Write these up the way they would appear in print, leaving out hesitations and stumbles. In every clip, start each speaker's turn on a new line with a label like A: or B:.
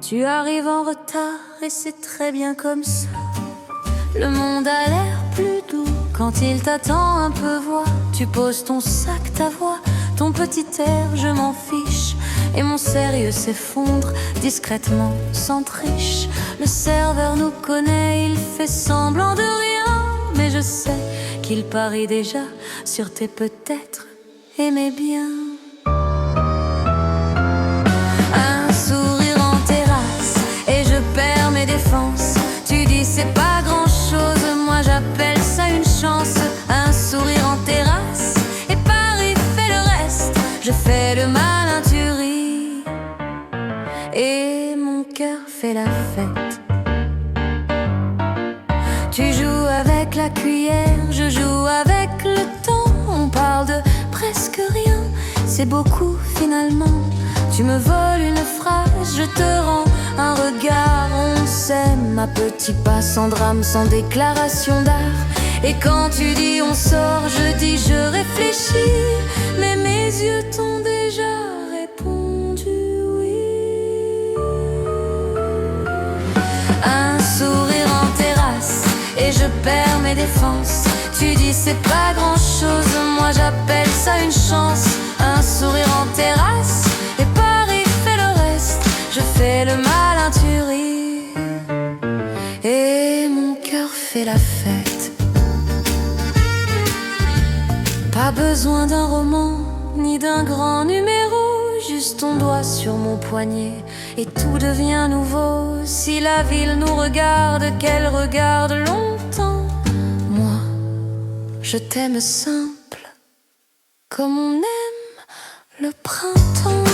A: Tu arrives en retard et c'est très bien comme ça. Le monde a l'air plus doux quand il t'attend un peu. Vois, tu poses ton sac, ta voix, ton petit air, je m'en fiche. Et mon sérieux s'effondre discrètement, sans triche. Le serveur nous connaît, il fait semblant de rien, mais je sais qu'il parie déjà sur tes peut-être aimés bien. Un sourire en terrasse et je perds mes défenses. Tu dis c'est pas grand-chose, moi j'appelle ça une chance. Un sourire en terrasse et Paris fait le reste. Je fais le malin, tu ris et mon cœur fait la fête. Tu joues avec la cuillère, je joue avec le temps. On parle de presque rien, c'est beaucoup finalement. Tu me voles une phrase, je te rends un regard. On s'aime à petits pas, sans drame, sans déclaration d'art. Et quand tu dis on sort, je dis je réfléchis. Mais mes yeux t'ont déjà répondu oui. Un sourire en terrasse et je perds mes défenses. Tu dis c'est pas grand chose, moi j'appelle ça une chance. Un sourire en terrasse et Paris fait le reste. Je fais le malin, tu ris et mon cœur fait la fête. Pas besoin d'un roman ni d'un grand numéro, juste ton doigt sur mon poignet et tout devient nouveau. Si la ville nous regarde, qu'elle regarde longtemps. Moi, je t'aime simple, comme on aime le printemps.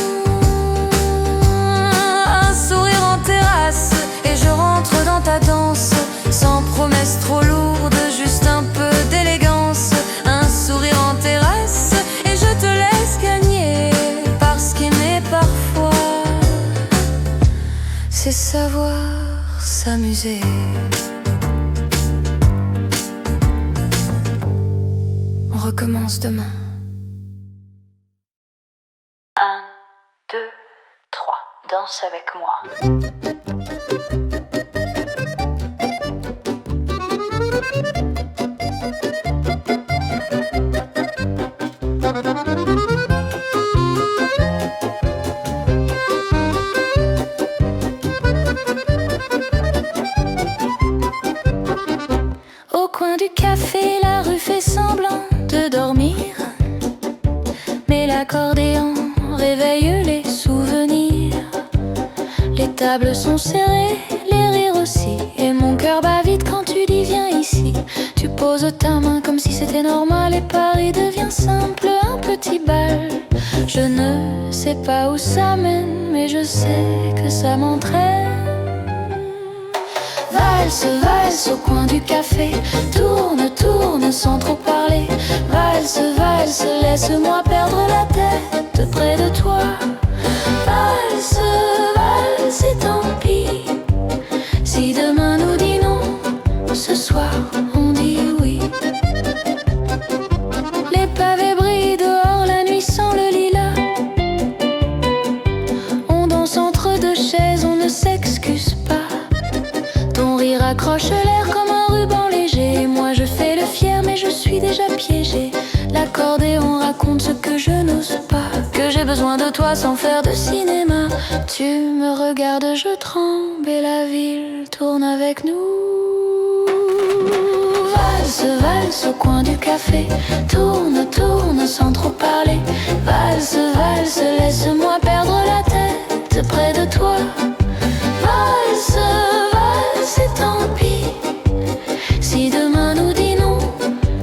A: Un sourire en terrasse et je rentre dans ta danse, sans promesse trop lourde, juste un peu d'élégance. Un sourire en terrasse et je te laisse gagner, parce qu'aimer parfois, c'est savoir s'amuser. On recommence demain.
B: 1, 2, 3, danse avec moi.
A: Au coin du café, la rue fait semblant de dormir, mais l'accordéon réveille les souvenirs. Les tables sont serrées, les rires aussi, et mon cœur bat vite quand tu dis viens ici. Tu poses ta main comme si c'était normal et Paris devient simple, un petit bal. Je ne sais pas où ça mène, mais je sais que ça m'entraîne. Valse, valse au coin du café, tourne, tourne sans trop parler. Valse, valse, laisse-moi perdre la tête près de toi. Valse, valse et tant pis si demain nous dit non. Ce soir on dit oui. Les pavés brillent dehors, la nuit sent le lilas. On danse entre deux chaises, on ne s'excuse pas. Ton rire accroche l'air comme un ruban léger. Moi je fais le fier mais je suis déjà piégée. L'accordéon raconte ce que je n'ose pas, que j'ai besoin de toi sans faire de cinéma. Tu me regardes, je tremble et la ville tourne avec nous. Valse, valse au coin du café, tourne, tourne sans trop parler. Valse, valse, laisse-moi perdre la tête près de toi. Valse, valse et tant pis si demain nous dit non.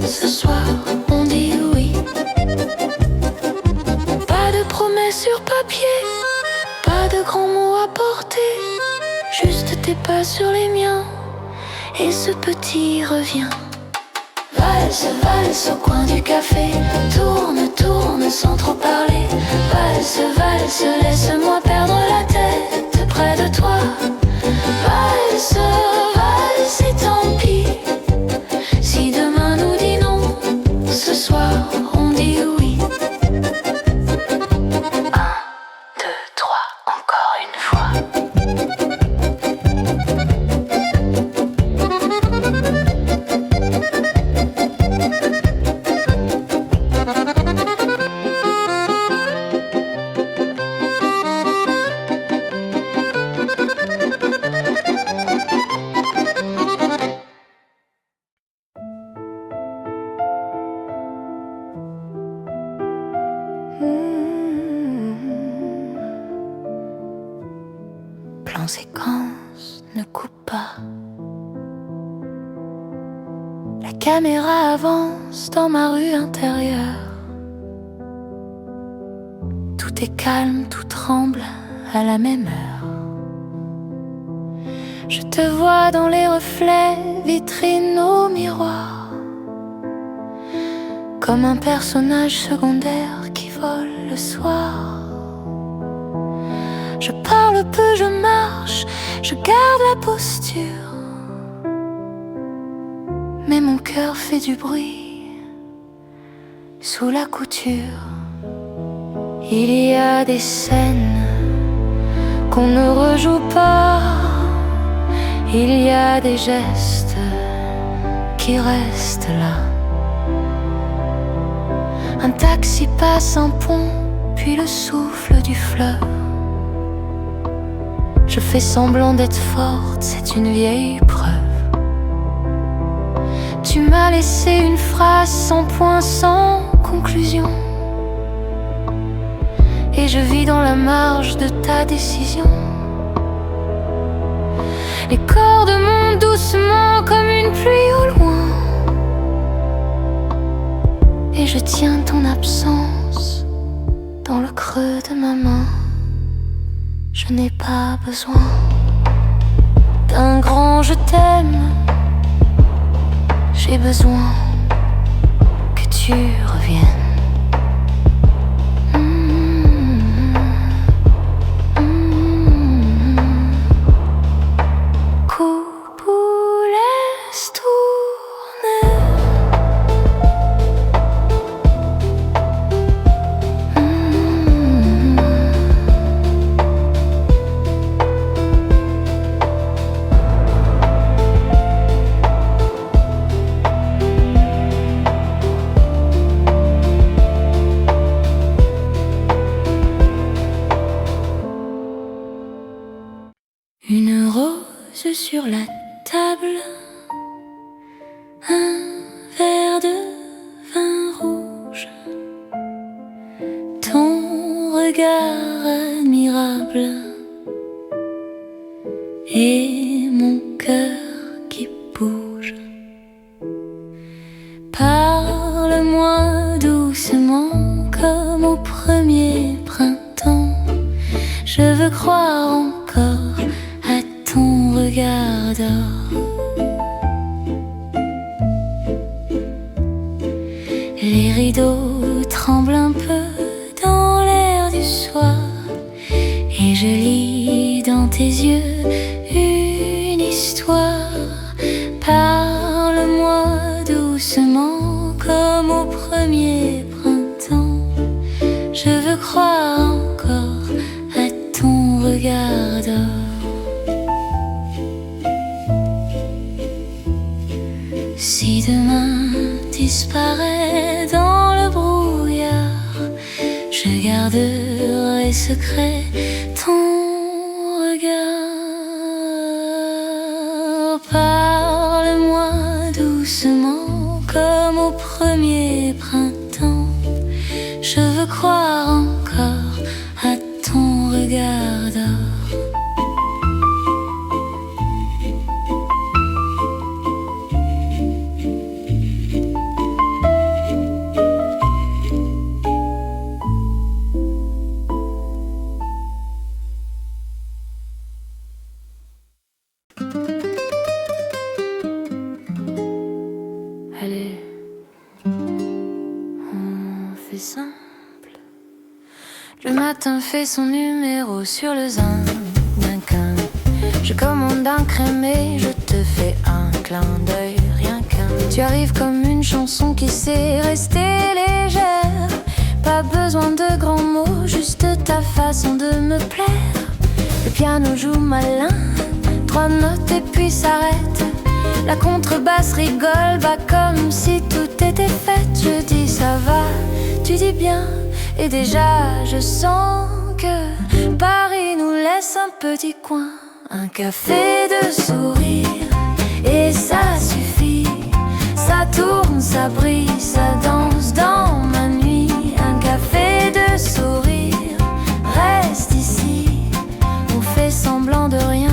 A: Ce soir on dit oui. Pas de promesses sur papier, pas de grands mots à porter, juste tes pas sur les miens et ce petit revient. Valse, valse au coin du café, tourne, tourne sans trop parler. Valse, valse, laisse-moi perdre la tête près de toi. Valse, valse et tant pis si demain nous dit non. Ce soir on dit oui.
B: 1, 2, 3, encore une fois.
A: conséquence, ne coupe pas. La caméra avance dans ma rue intérieure. Tout est calme, tout tremble à la même heure. Je te vois dans les reflets, vitrines au miroir, comme un personnage secondaire qui vole le soir. Je parle peu, je marche, je garde la posture, mais mon cœur fait du bruit sous la couture. Il y a des scènes qu'on ne rejoue pas, il y a des gestes qui restent là. Un taxi passe un pont, puis le souffle du fleuve. Je fais semblant d'être forte, c'est une vieille preuve. Tu m'as laissé une phrase sans point, sans conclusion, et je vis dans la marge de ta décision. Les cordes montent doucement comme une pluie au loin, et je tiens ton absence dans le creux de ma main. Je n'ai pas besoin d'un grand je t'aime, j'ai besoin que tu reviennes. Une rose sur la table, un verre de vin rouge, ton regard admirable et mon cœur qui bouge. Parle-moi doucement comme au premier printemps, je veux croire encore ton regard d'or. Les rideaux tremblent un peu dans l'air du soir, et je lis dans tes yeux une histoire. Parle-moi doucement comme au premier printemps, je veux croire encore à ton regard d'or. Si demain disparaît dans le brouillard, je garderai secret ton regard. Parle-moi doucement comme au premier printemps, je veux croire encore à ton regard d'or. Allez, on fait simple. Le matin fait son numéro sur le zinc d'un quin. Je commande un crémé, je te fais un clin d'œil, rien qu'un. Tu arrives comme une chanson qui sait rester légère. Pas besoin de grands mots, juste ta façon de me plaire. Le piano joue malin, 3 notes et puis s'arrête. La contrebasse rigole, bah comme si tout était fait. Je dis ça va, tu dis bien, et déjà je sens que Paris nous laisse un petit coin. Un café de sourire, et ça suffit. Ça tourne, ça brille, ça danse dans ma nuit. Un café de sourire, reste ici. On fait semblant de rien.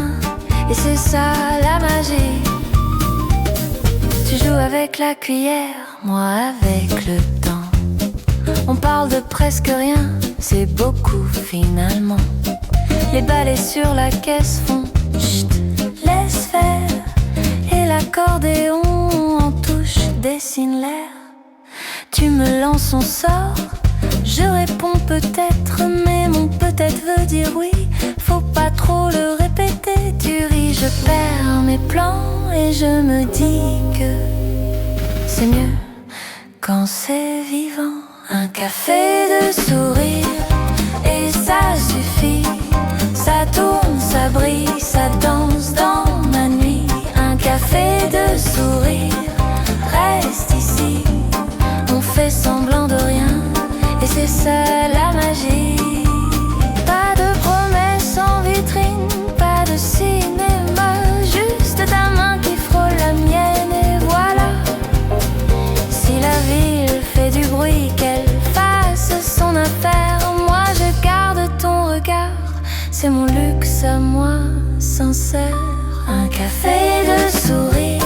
A: avec la cuillère, moi avec le temps. On parle de presque rien, c'est beaucoup finalement. Les balais sur la caisse font chut, laisse faire. Et l'accordéon en touche dessine l'air. Tu me lances, on sort, je réponds peut-être, mais mon peut-être veut dire oui. Faut pas trop le répéter, tu ris, je perds mes plans et je me dis que c'est mieux quand c'est vivant. Un café de sourire et ça suffit. Ça tourne, ça brille, ça danse dans ma nuit. Un café de sourire, reste ici. On fait semblant de rien et c'est ça la magie. Pas de promesses en vitrine, pas de cinéma, juste ta main qui frôle la mienne et voilà. Si la ville fait du bruit, qu'elle fasse son affaire. Moi je garde ton regard, c'est mon luxe à moi, sincère. Un café de sourire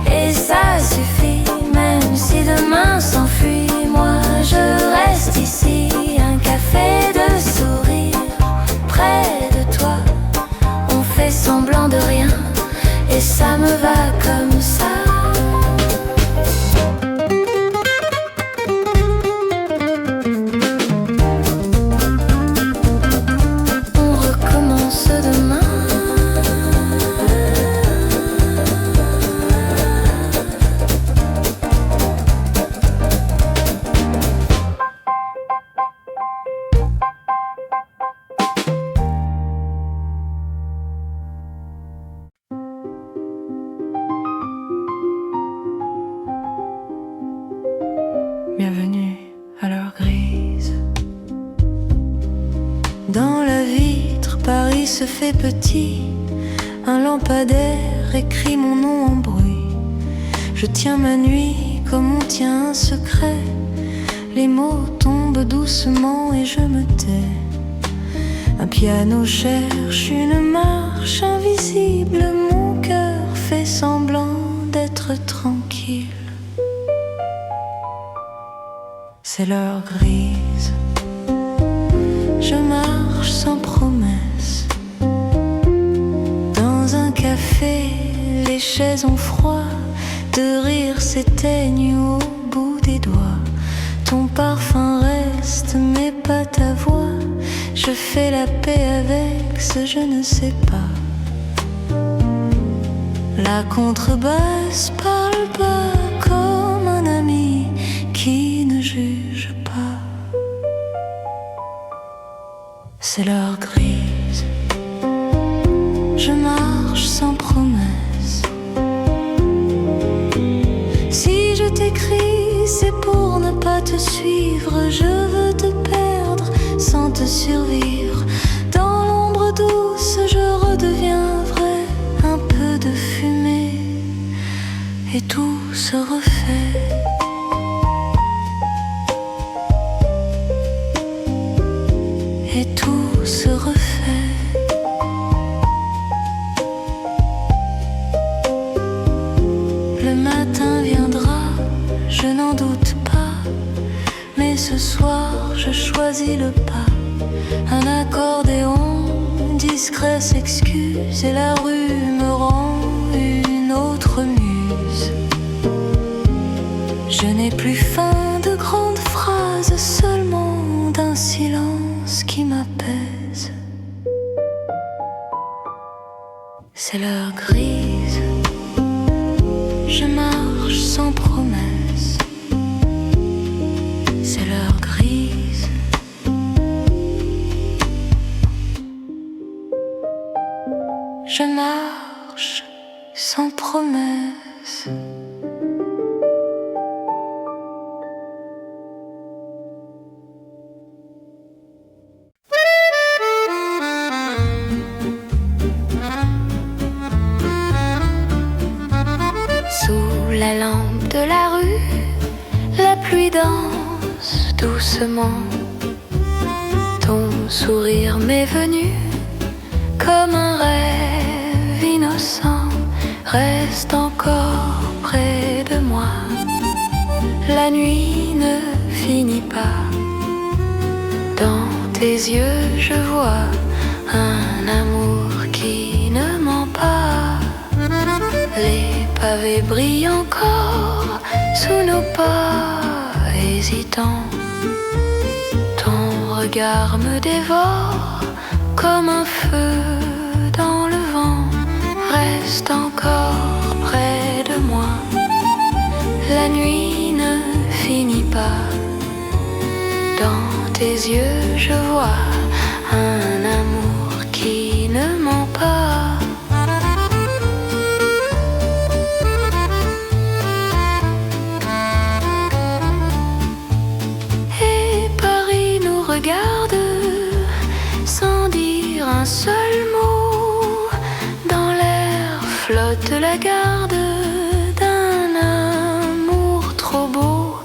A: et ça suffit. Même si demain s'enfuit, moi je reste ici. Un café de sourire près de toi. On fait semblant de rien et ça me va comme ça. On recommence demain. Bienvenue à l'heure grise. Dans la vitre, Paris se fait petit. Un lampadaire écrit mon nom en bruit. Je tiens ma nuit comme on tient un secret. Les mots tombent doucement et je me tais. Un piano cherche une marche invisible. Mon cœur fait semblant d'être tranquille. C'est l'heure grise. Je marche sans promesse. Dans un café, les chaises ont froid. De rire s'éteignent au bout des doigts. Ton parfum reste, mais pas ta voix. Je fais la paix avec ce je ne sais pas. La contrebasse parle pas comme un ami qui ne juge pas. C'est l'heure grise. Je marche sans promesse. Si je t'écris, c'est pour ne pas te suivre. Je veux te perdre sans te survivre. Dans l'ombre douce, je redeviens vrai. Un peu de fumée et tout se refait. Et tout se refait. Le matin viendra, je n'en doute pas. Mais ce soir, je choisis le pas. Un accordéon discret s'excuse et la rue me rend une autre muse. Je n'ai plus faim de grandes phrases, seulement d'un silence qui m'apaise. C'est l'heure grise. Je marche sans promesse. C'est l'heure grise. Je marche sans promesse. Sous la lampe de la rue, la pluie danse doucement. Ton sourire m'est venu comme un rêve innocent. reste encore près de moi. La nuit ne finit pas. Dans tes yeux je vois un amour qui ne ment pas. Les pavés brillent encore sous nos pas hésitants. Ton regard me dévore comme un feu dans le vent. Reste encore près de moi. La nuit ne finit pas. Dans tes yeux je vois un amour qui ne ment pas. Et Paris nous regarde sans dire un seul mot. Dans l'air flotte la garde d'un amour trop beau.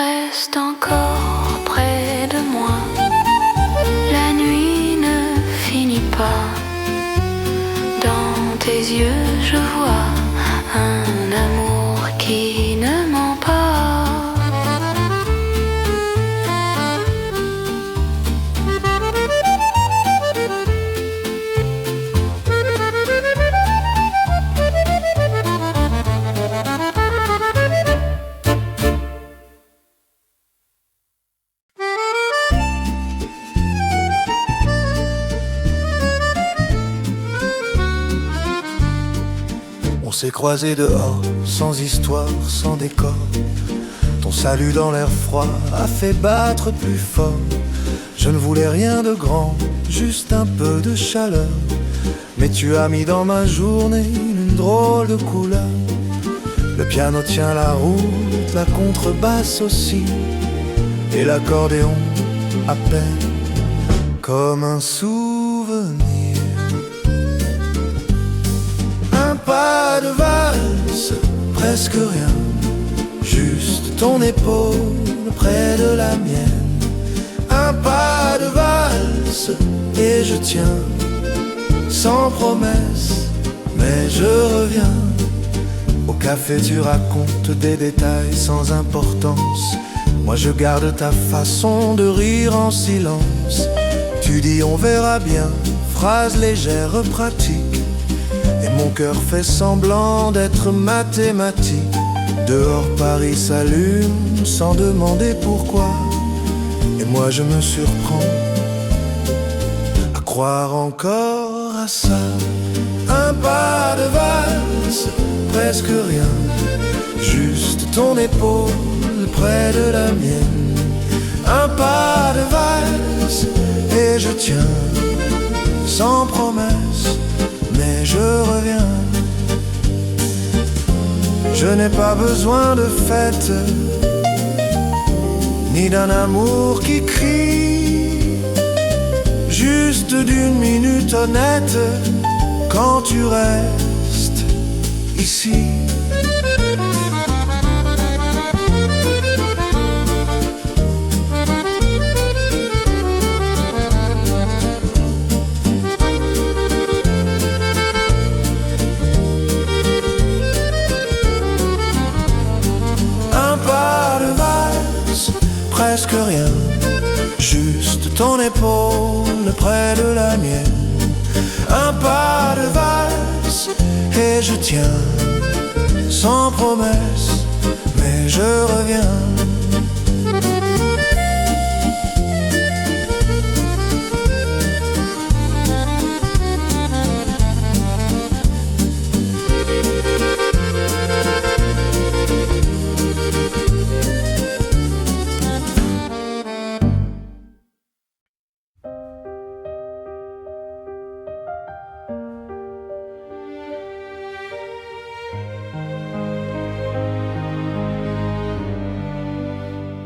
A: Reste encore près de moi. La nuit ne finit pas. Dans tes yeux je vois un amour qui ne ment pas.
C: On s'est croisés dehors, sans histoire, sans décor. Ton salut dans l'air froid a fait battre plus fort. Je ne voulais rien de grand, juste un peu de chaleur. Mais tu as mis dans ma journée une drôle de couleur. Le piano tient la route, la contrebasse aussi, et l'accordéon à peine comme un souvenir. Un pas de valse, presque rien, juste ton épaule près de la mienne. Un pas de valse et je tiens, sans promesse, mais je reviens. Au café tu racontes des détails sans importance. Moi je garde ta façon de rire en silence. Tu dis on verra bien, phrase légère, pratique. Et mon cœur fait semblant d'être mathématique. Dehors Paris s'allume sans demander pourquoi. Et moi je me surprends à croire encore à ça. Un pas de valse, presque rien, juste ton épaule près de la mienne. Un pas de valse et je tiens, sans promesse, mais je reviens. Je n'ai pas besoin de fête, ni d'un amour qui crie, juste d'une minute honnête quand tu restes ici. Presque rien, juste ton épaule près de la mienne. Un pas de valse et je tiens, sans promesse, mais je reviens.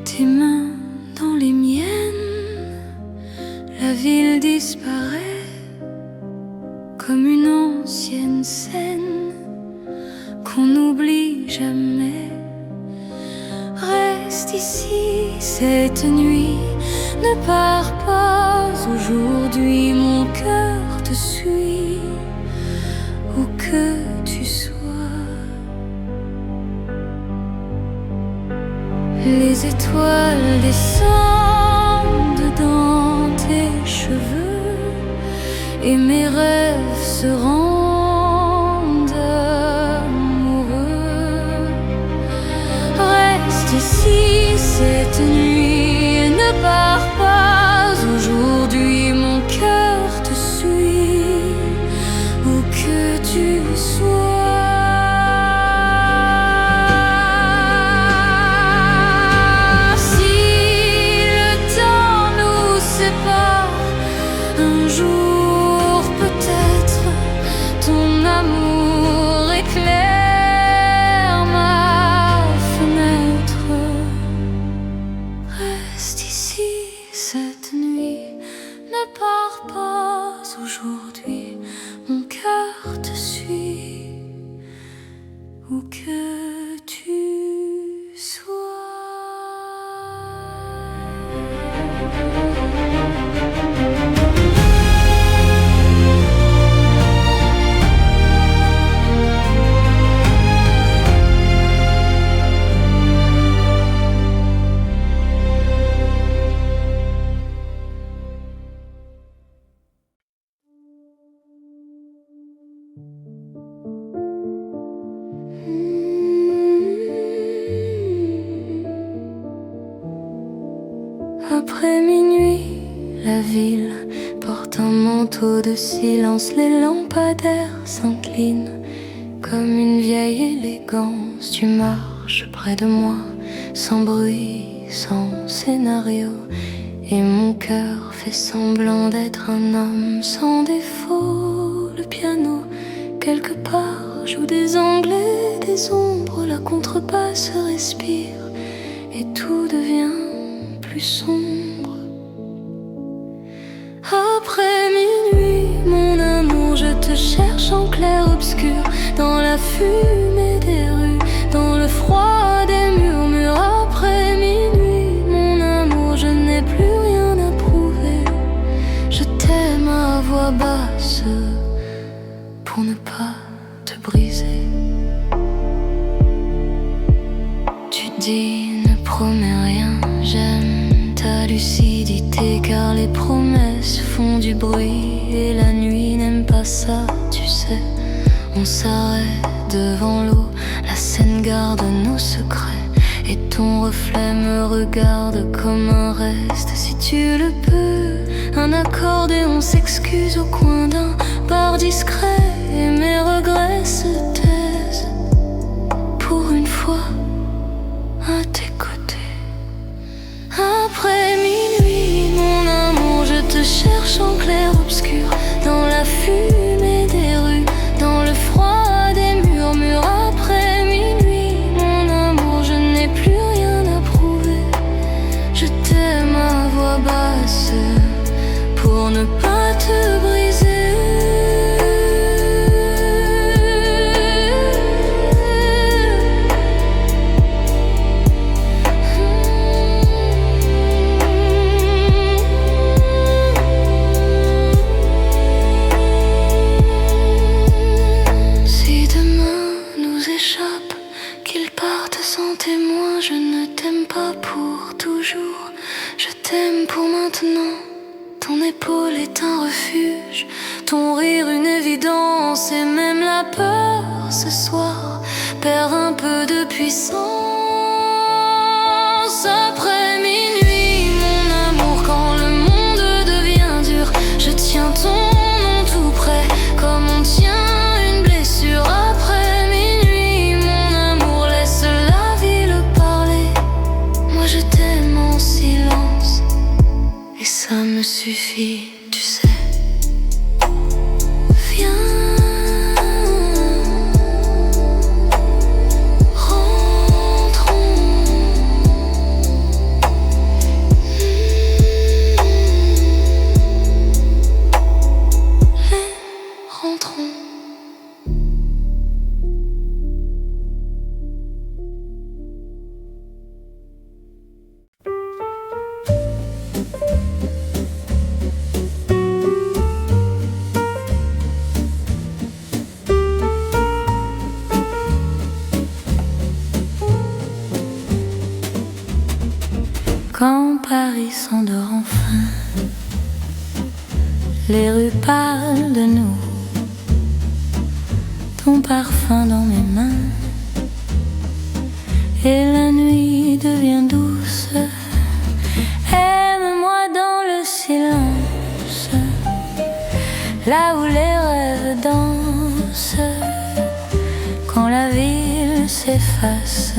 A: Tes mains dans les miennes, la ville disparaît comme une ancienne scène qu'on n'oublie jamais. Reste ici cette nuit, ne pars pas aujourd'hui, mon cœur te suit où que tu sois. les étoiles descendent dans tes cheveux et mes rêves se rendent amoureux. Reste ici cette nuit et ne pars pas. Aujourd'hui mon cœur te suit où que tu sois. Un jour peut-être ton amour éclaire ma fenêtre. Reste ici cette nuit, ne pars pas aujourd'hui. Mon cœur te suit où que tu sois. Après minuit, la ville porte un manteau de silence. Les lampadaires s'inclinent comme une vieille élégance. Tu marches près de moi, sans bruit, sans scénario. Et mon cœur fait semblant d'être un homme sans défaut. Le piano, quelque part, joue des anglais, des ombres. La contrebasse respire et tout devient plus sombre. Après minuit, mon amour, je te cherche en clair-obscur, dans la fumée des rues, dans le froid des murmures. Après minuit, mon amour, je n'ai plus rien à prouver. Je t'aime à voix basse pour ne pas te briser. Tu dis ne promets rien, j'aime ta lucidité, car les promesses font du bruit et la nuit n'aime pas ça, tu sais. On s'arrête devant l'eau, la Seine garde nos secrets et ton reflet me regarde comme un reste. Si tu le peux, un accordéon s'excuse au coin d'un bar discret et mes regrets se taisent pour une fois à tes côtés. Après minuit, mon amour, je te cherche en clair-obscur, dans la fumée des rues, dans le froid des murmures. Après minuit, mon amour, je n'ai plus rien à prouver. Je t'aime à voix basse pour ne pas te briser. Qu'ils partent sans témoin, je ne t'aime pas pour toujours. Je t'aime pour maintenant. Ton épaule est un refuge, ton rire une évidence, et même la peur ce soir perd un peu de puissance. Après minuit, mon amour, quand le monde devient dur, je tiens ton nom tout près, comme on tient une blessure. Après minuit, mon amour, laisse la ville parler. Moi je t'aime en silence, et ça me suffit, tu sais. Viens, rentrons. Rentrons. s'endort enfin. Les rues parlent de nous, ton parfum dans mes mains, et la nuit devient douce. Aime-moi dans le silence, là où les rêves dansent, quand la ville s'efface,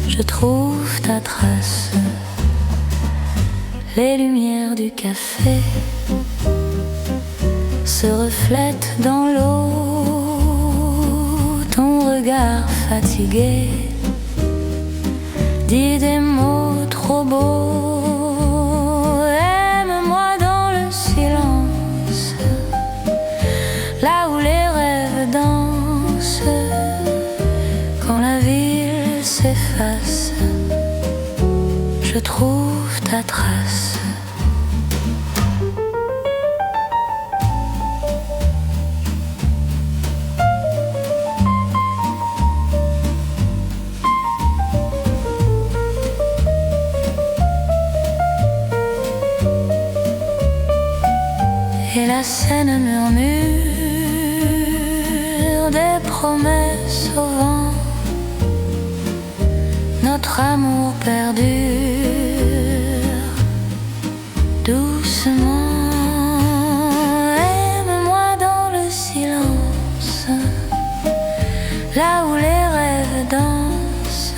A: je trouve ta trace. Les lumières du café se reflètent dans l'eau, ton regard fatigué dit des mots trop beaux. Aime-moi dans le silence, là où les rêves dansent, quand la ville s'efface, je trouve ta trace. Et la Seine murmure des promesses au vent, notre amour perdure doucement. Aime-moi dans le silence, là où les rêves dansent,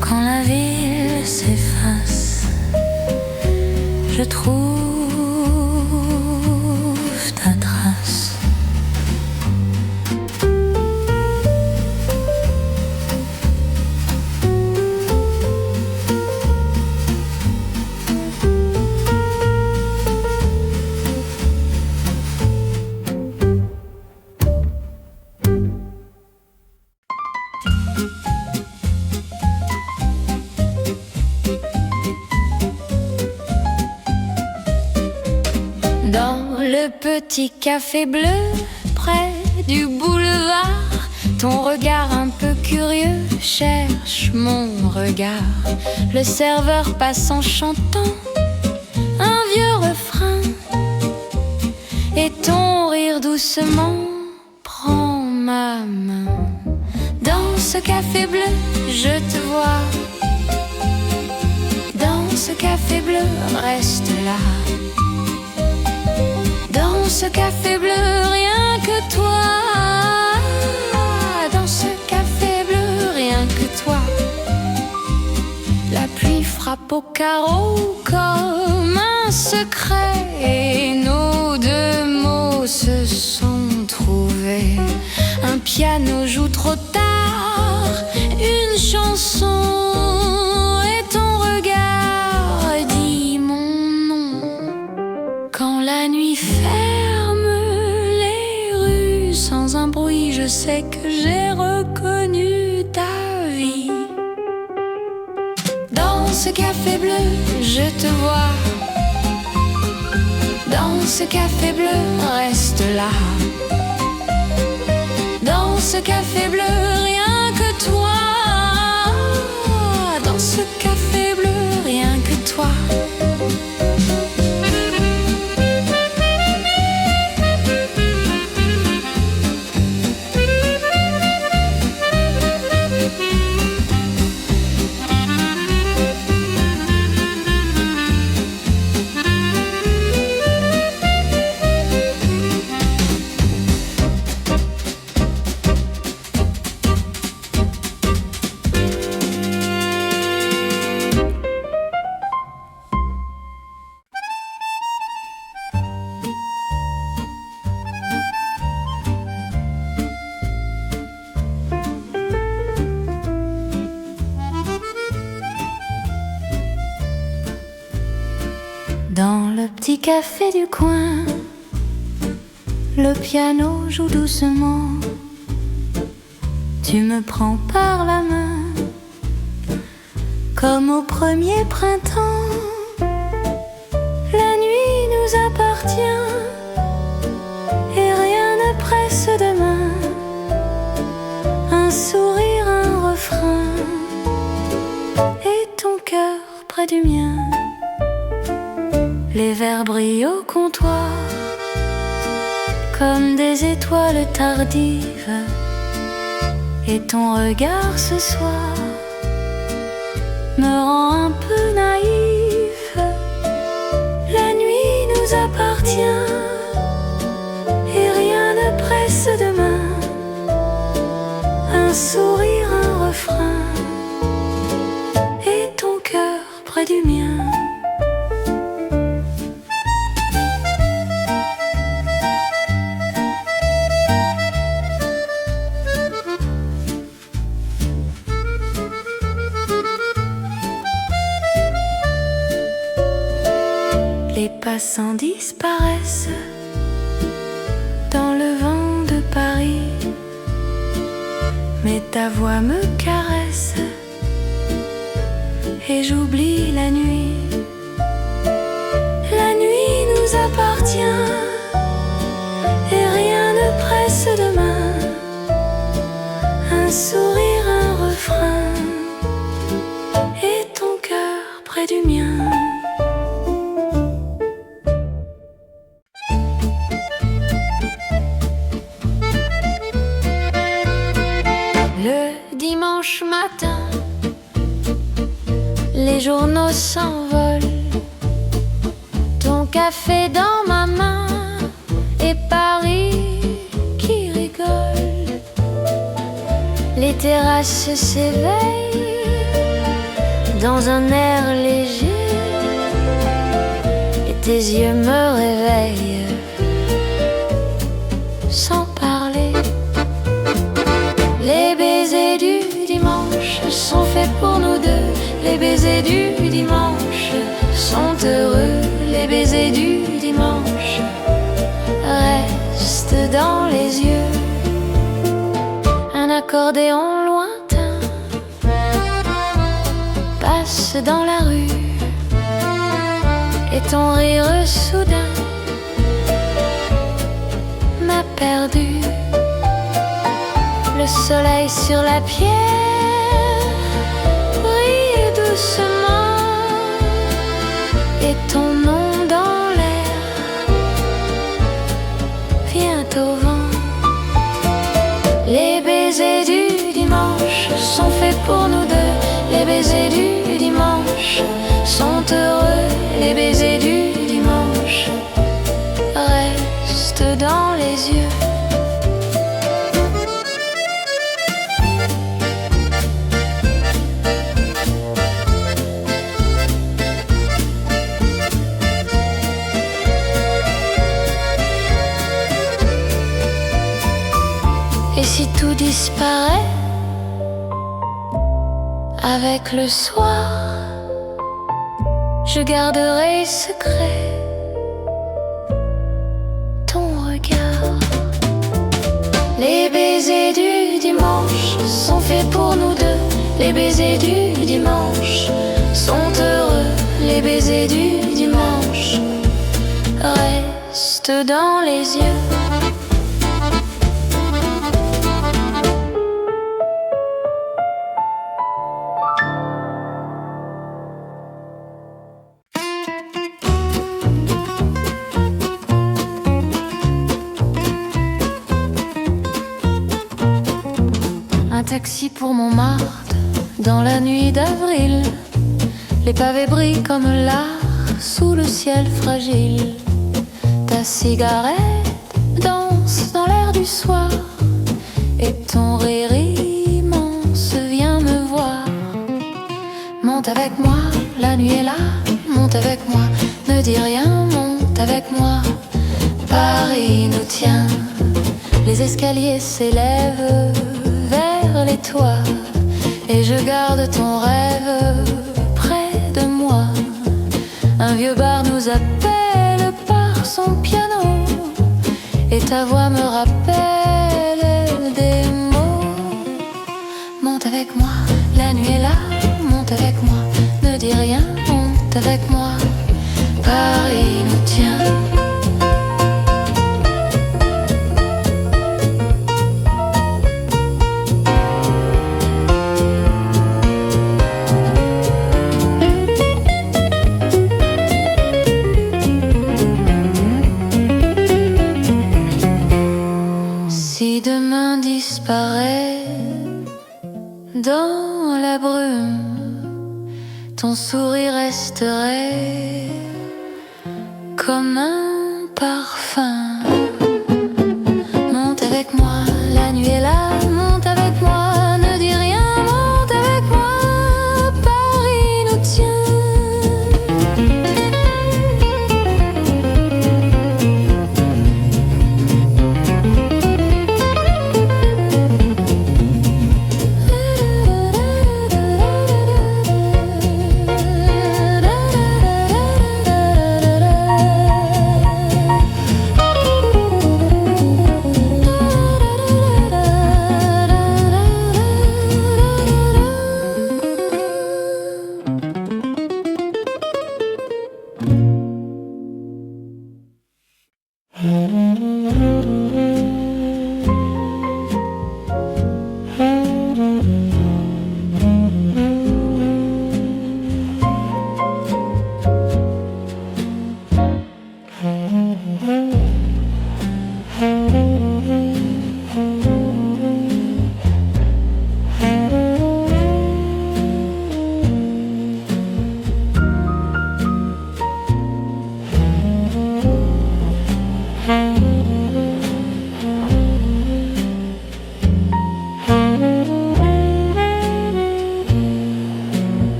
A: quand la ville s'efface, je trouve ta trace. Dans le petit café bleu, près du boulevard, ton regard un peu curieux cherche mon regard. Le serveur passe en chantant un vieux refrain, et ton rire doucement prend ma main. Dans ce café bleu, je te vois. Dans ce café bleu, reste là. Dans ce café bleu, rien que toi. Dans ce café bleu, rien que toi. La pluie frappe au carreau comme un secret, et nos deux mots se sont trouvés. Un piano joue trop tard une chanson, et ton regard dit mon nom. Quand la nuit ferme les rues sans un bruit, je sais que j'ai reconnu ta vie. Dans ce café bleu, je te vois. Dans ce café bleu, reste là. Dans ce café bleu, rien que toi. Dans ce café bleu, rien que toi. Dans le petit café du coin, le piano joue doucement. Tu me prends par la main, comme au premier printemps. La nuit nous appartient, et rien ne presse demain. Un sourire, un refrain, et ton cœur près du mien. Les verres brillent au comptoir comme des étoiles tardives. Et ton regard ce soir me rend un peu naïf. La nuit nous appartient et rien ne presse demain. Un sourire, un refrain et ton cœur près du mien. Les passants disparaissent dans le vent de Paris, mais ta voix me caresse et j'oublie la nuit. La nuit nous appartient et rien ne presse demain. Un sourire, un refrain et ton cœur près du mien. Dimanche matin, les journaux s'envolent, ton café dans ma main et Paris qui rigole. Les terrasses s'éveillent dans un air léger et tes yeux me réveillent sans parler. Les baisers du dimanche sont faits pour nous deux. Les baisers du dimanche sont heureux. Les baisers du dimanche restent dans les yeux. Un accordéon lointain passe dans la rue et ton rire soudain m'a perdu. Le soleil sur la pierre brille doucement et ton nom dans l'air vient au vent. Les baisers du dimanche sont faits pour nous deux. Les baisers du dimanche sont heureux. Les baisers du dimanche restent dans les yeux. Et si tout disparaît avec le soir, je garderai secret ton regard. Les baisers du dimanche sont faits pour nous deux. Les baisers du dimanche sont heureux. Les baisers du dimanche restent dans les yeux. Un taxi pour Montmartre dans la nuit d'avril. Les pavés brillent comme l'art sous le ciel fragile. Ta cigarette danse dans l'air du soir et ton rire immense vient me voir. Monte avec moi, la nuit est là. Monte avec moi, ne dis rien. Monte avec moi, Paris nous tient. Les escaliers s'élèvent vers les toits et je garde ton rêve près de moi. Un vieux bar nous appelle par son piano et ta voix me rappelle des mots. Monte avec moi, la nuit est là. Monte avec moi, ne dis rien. Monte avec moi, Paris nous tient. resterai comme un parfum. Monte avec moi, la nuit est là, monte avec moi, ne dis rien, monte avec moi, Paris nous tient.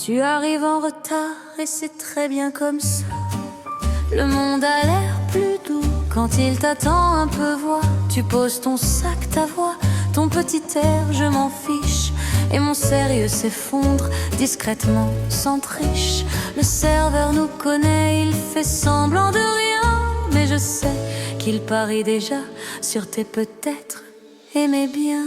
A: Tu arrives en retard et c'est très bien comme ça. Le monde a l'air plus doux quand il t'attend un peu. Vois, tu poses ton sac, ta voix, ton petit air, je m'en fiche. Et mon sérieux s'effondre discrètement, sans triche. Le serveur nous connaît, il fait semblant de rien. Mais je sais qu'il parie déjà sur tes peut-être aimés bien.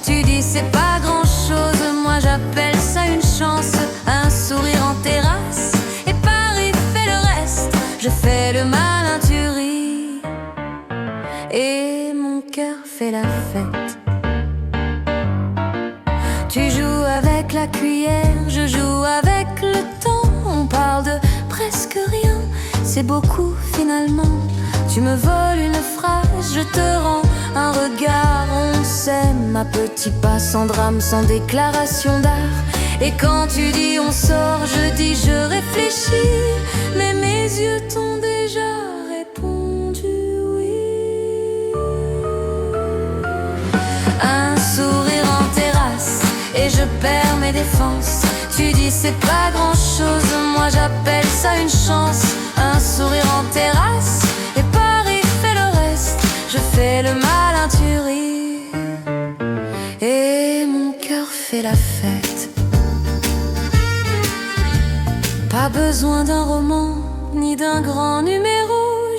A: Tu dis c'est pas grand chose, moi j'appelle ça une chance. Un sourire en terrasse et Paris fait le reste. Je fais le malin, tu ris et mon cœur fait la fête. Tu joues avec la cuillère, je joue avec le temps. On parle de presque rien, c'est beaucoup finalement. Tu me voles une phrase, je te rends un regard. On s'aime à petits pas, sans drame, sans déclaration d'art. Et quand tu dis on sort, je dis je réfléchis. Mais mes yeux t'ont déjà répondu oui. Un sourire en terrasse et je perds mes défenses. dis c'est pas grand chose, moi j'appelle ça une chance. Un sourire en terrasse et Paris fait le reste. Je fais le malin, tu ris et mon cœur fait la fête. Pas besoin d'un roman ni d'un grand numéro,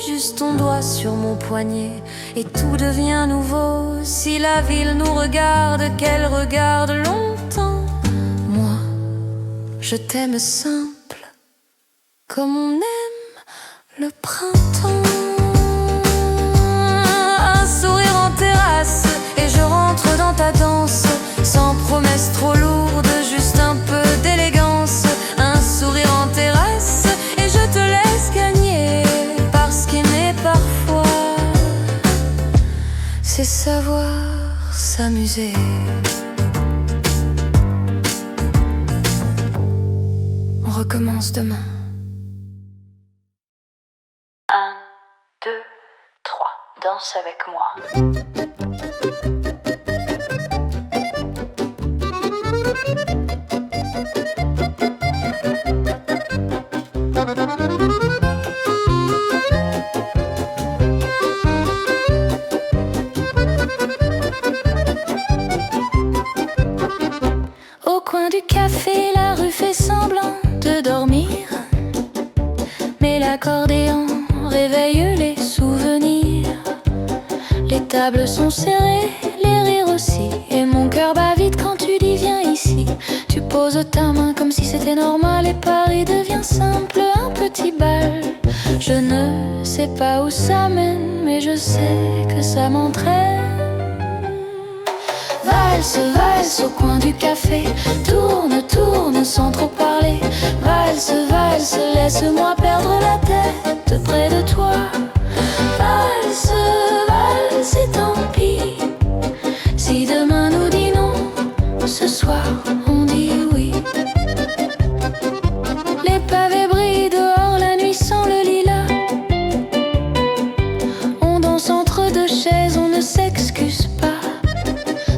A: juste ton doigt sur mon poignet et tout devient nouveau. Si la ville nous regarde, qu'elle regarde longtemps, moi je t'aime simple comme on aime le printemps. Un sourire en terrasse et je rentre dans ta danse, sans promesse trop lourde, juste un peu d'élégance. Un sourire en terrasse et je te laisse gagner, parce qu'aimer parfois c'est savoir s'amuser. On recommence demain.
B: 1, 2, 3, danse avec moi.
A: Au coin du café, la rue fait semblant de dormir, mais l'accordéon réveille les souvenirs. Les tables sont serrées, les rires aussi, et mon cœur bat vite quand tu dis viens ici. Tu poses ta main comme si c'était normal et Paris devient simple, un petit bal. Je ne sais pas où ça mène, mais je sais que ça m'entraîne. Valse, valse au coin du café, tourne, tourne sans trop parler. Valse, valse, laisse-moi perdre la tête près de toi. Valse, valse et tant pis si demain nous dit non, ce soir on dit oui. Les pavés brillent dehors, la nuit sent le lilas. On danse entre deux chaises, on ne s'excuse pas.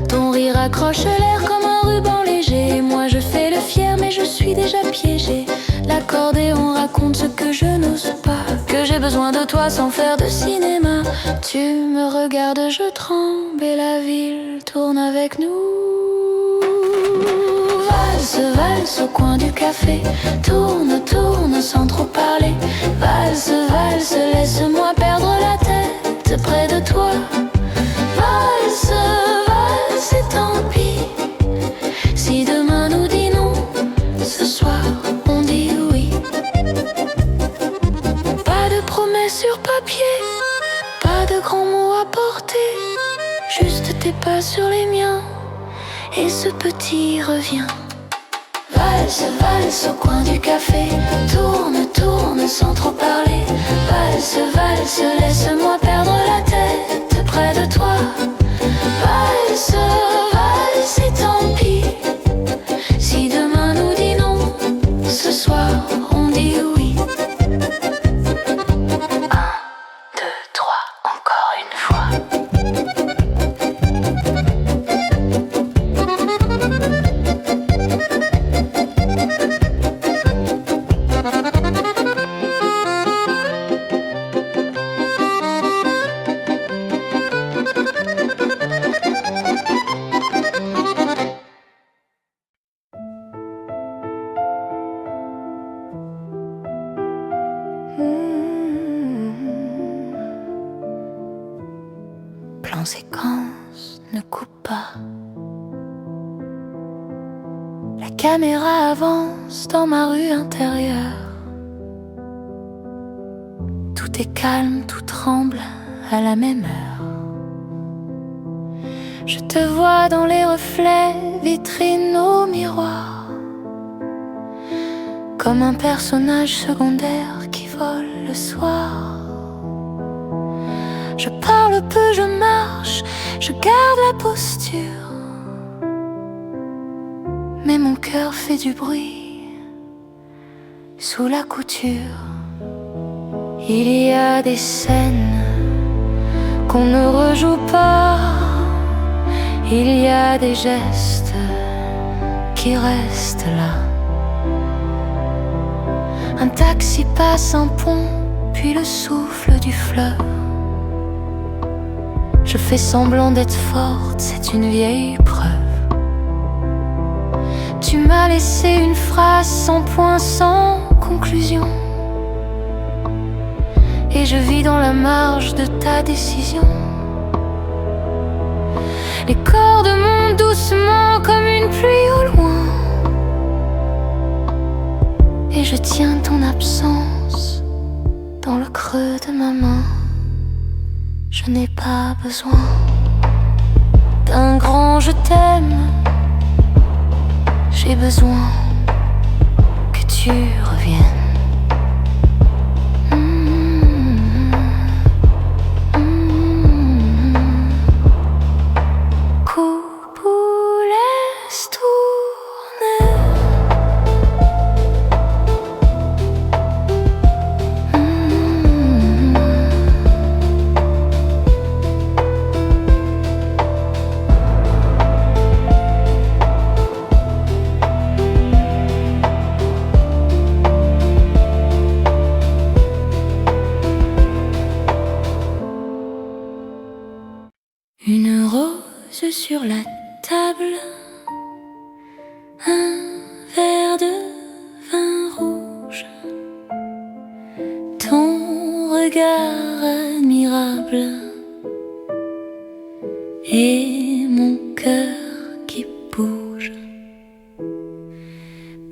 A: Ton rire accroche l'air comme un ruban léger. Moi je fais le fier mais je suis déjà piégée. L'accordéon raconte ce que je n'ose pas, que j'ai besoin de toi sans faire de cinéma. Tu me regardes, je tremble et la ville tourne avec nous. Valse, valse au coin du café, tourne, tourne sans trop parler. Valse, valse, laisse-moi perdre la tête près de toi. Valse, valse et tant pis si demain nous dit non, ce soir on dit oui. Pas de promesses sur papier, pas de grands mots à porter, juste tes pas sur les miens et ce petit revient. Valse, valse au coin du café, tourne, tourne sans trop parler. Valse, valse, laisse-moi perdre la tête près de toi. Valse, valse et tant pis si demain nous dit non, ce soir on dit oui.
B: 1, 2, 3, encore une fois.
A: Plan séquence, ne coupe pas. La caméra avance dans ma rue intérieure. Tout est calme, tout tremble à la même heure. Je te vois dans les reflets, vitrines au miroir, comme un personnage secondaire qui vole le soir. Je parle peu, je marche, je garde la posture, mais mon cœur fait du bruit sous la couture. Il y a des scènes qu'on ne rejoue pas, il y a des gestes qui restent là Un taxi passe un pont, puis le souffle du fleuve. Je fais semblant d'être forte, c'est une vieille preuve. Tu m'as laissé une phrase sans point, sans conclusion. Et je vis dans la marge de ta décision. Les cordes montent doucement comme une pluie au loin. Et je tiens ton absence dans le creux de ma main. Je n'ai pas besoin d'un grand je t'aime. J'ai besoin que tu reviennes. Coupe ou laisse tourner. Une rose sur la table, un verre de vin rouge, ton regard admirable et mon cœur qui bouge.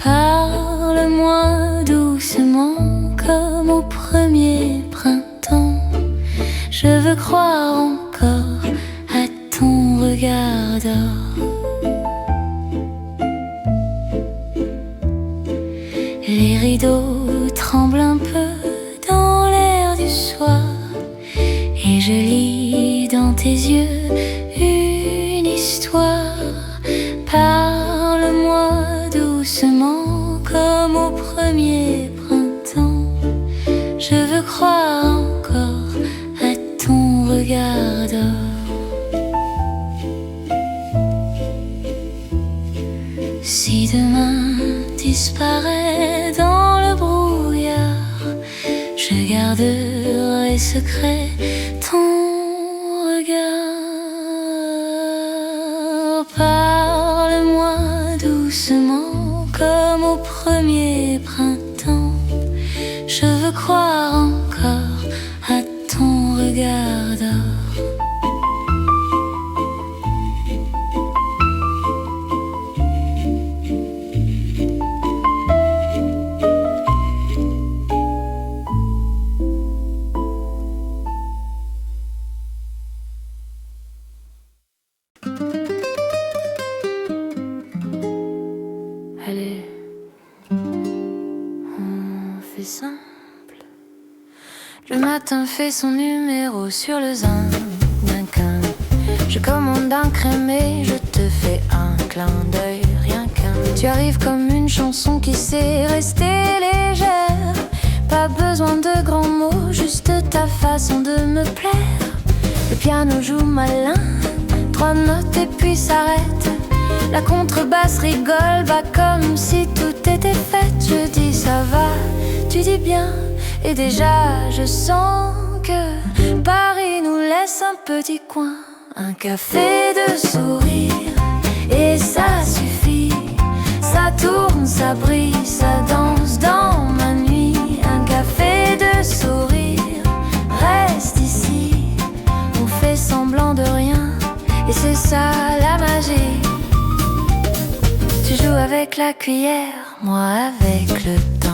A: Parle-moi doucement comme au premier printemps. Je veux croire encore à ton regard d'or. Les rideaux tremblent un peu dans l'air du soir, et je lis dans tes yeux une histoire. Parle-moi doucement comme au premier printemps. Je veux croire encore à ton regard d'or. Si demain disparaît dans le brouillard, je garderai secret ton regard. Parle-moi doucement comme au premier printemps. Je veux croire encore à ton regard d'or. Allez, on fait simple. Le matin fait son numéro sur le zinc d'un quin. Je commande un crémé, je te fais un clin d'œil, rien qu'un. Tu arrives comme une chanson qui sait rester légère. Pas besoin de grands mots, juste ta façon de me plaire. Le piano joue malin, 3 notes et puis s'arrête. La contrebasse rigole, bah comme si tout était fait. Je dis ça va, tu dis bien, et déjà je sens que Paris nous laisse un petit coin. Un café de sourire, et ça suffit. Ça tourne, ça brille, ça danse dans ma nuit. Un café de sourire, reste ici. On fait semblant de rien, et c'est ça la magie. Tu joues avec la cuillère, moi avec le temps.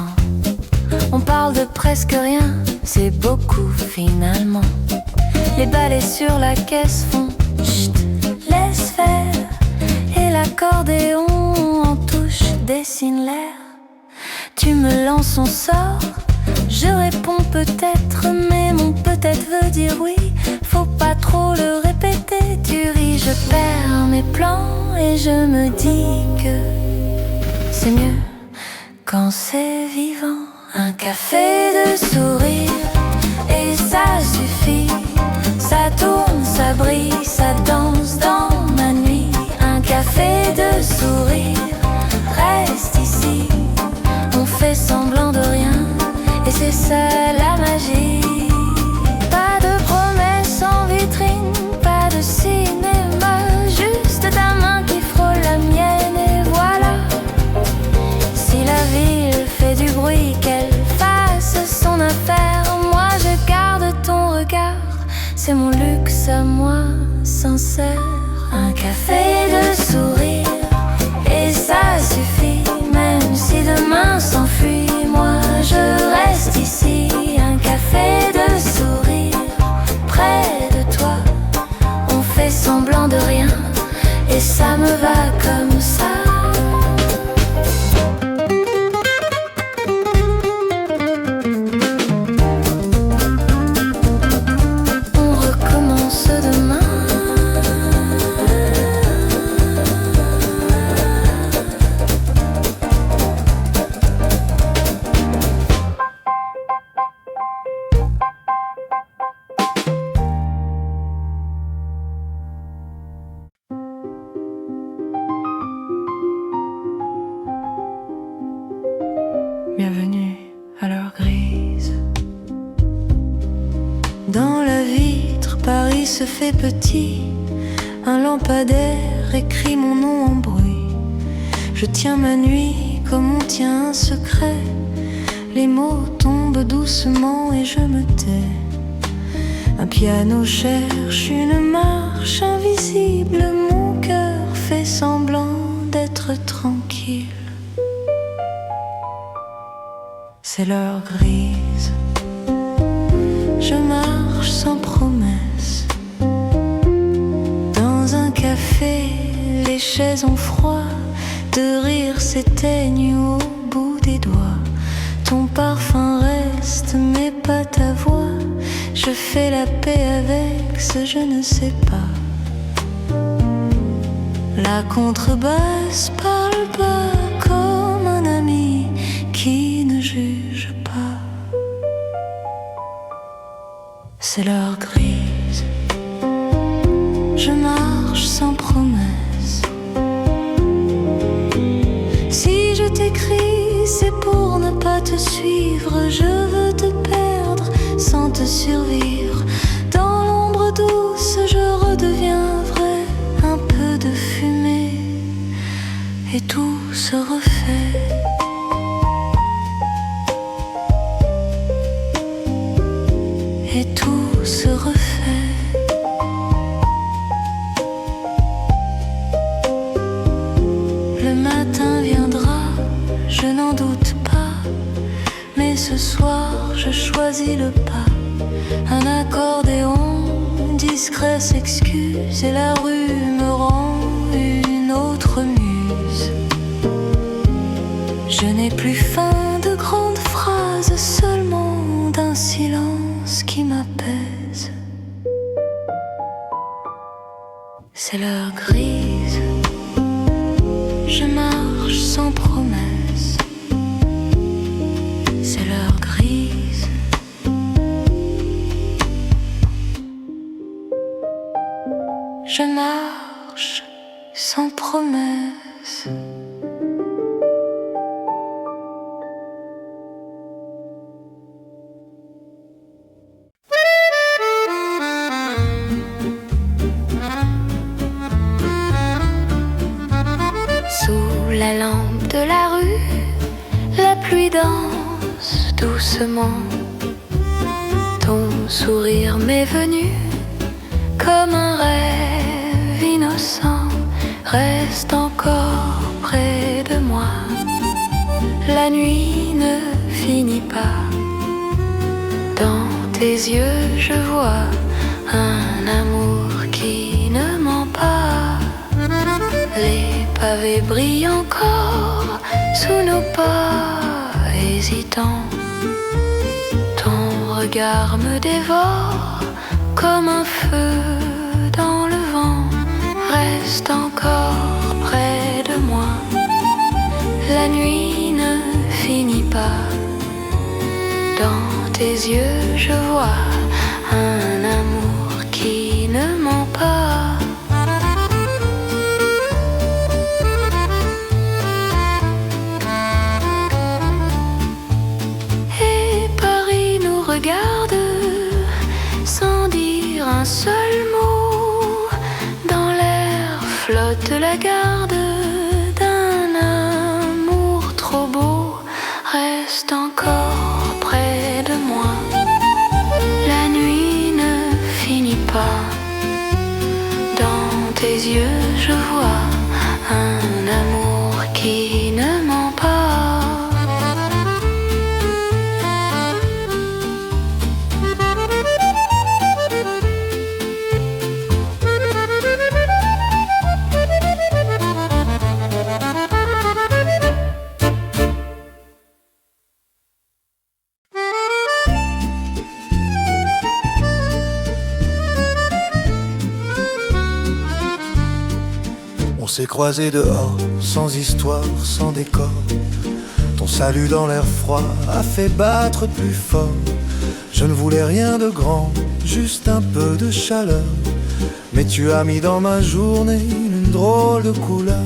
A: On parle de presque rien, c'est beaucoup finalement. Les balais sur la caisse font chut, laisse faire. Et l'accordéon en touche dessine l'air. Tu me lances, on sort, je réponds peut-être, mais mon peut-être veut dire oui. Faut pas trop le répéter, tu ris, je perds mes plans et je me dis que c'est mieux quand c'est vivant. Un café de sourire, et ça suffit. Ça tourne, ça brille, ça danse dans ma nuit. Un café de sourire, reste ici. On fait semblant de rien, c'est mon luxe à moi, sincère. Un café de sourire, et ça suffit. Même si demain s'enfuit, moi je reste ici. Un café de sourire, près de toi. On fait semblant de rien, et ça me va comme ça.
D: Bienvenue à l'heure grise. Dans la vitre, Paris se fait petit. Un lampadaire écrit mon nom en bruit. Je tiens ma nuit comme on tient un secret. Les mots tombent doucement et je me tais. Un piano cherche une marche invisible. Mon cœur fait semblant d'être tranquille. C'est l'heure grise. Je marche sans promesse. Dans un café, les chaises ont froid. De rire s'éteignent au bout des doigts. Ton parfum reste, mais pas ta voix. Je fais la paix avec ce je ne sais pas. La contrebasse parle pas comme un ami qui ne juge pas. C'est l'heure grise. Je marche sans promesse. Si je t'écris, c'est pour ne pas te suivre. Je veux te perdre sans te survivre. Dans l'ombre douce, je redeviens vrai. Un peu de fumée et tout se refait. Et tout se refait. Le matin viendra, je n'en doute pas. Mais ce soir, je choisis le pas. Un accordéon discret s'excuse. Et la rue me rend une autre muse. Je n'ai plus faim de grandes phrases, seulement d'un silence qui m'apaise. C'est l'heure grise. Je marche sans promesse. C'est l'heure grise. Je marche sans promesse.
A: Sous la lampe de la rue, la pluie danse doucement. Ton sourire m'est venu comme un rêve innocent. Reste encore près de moi. La nuit ne finit pas. Dans tes yeux je vois un amour qui ne ment pas. Les pavés brillent encore sous nos pas hésitants. Ton regard me dévore comme un feu dans le vent. Reste encore près de moi. La nuit ne finit pas. Dans tes yeux je vois un amour qui ne ment pas. Et Paris nous regarde sans dire un seul mot. Dans l'air flotte la garde d'un amour trop beau. Reste encore près de moi. La nuit ne finit pas. yeux, je vois un amour qui ne ment pas.
C: On s'est croisés dehors, sans histoire, sans décor. Ton salut dans l'air froid a fait battre plus fort. Je ne voulais rien de grand, juste un peu de chaleur. Mais tu as mis dans ma journée une drôle de couleur.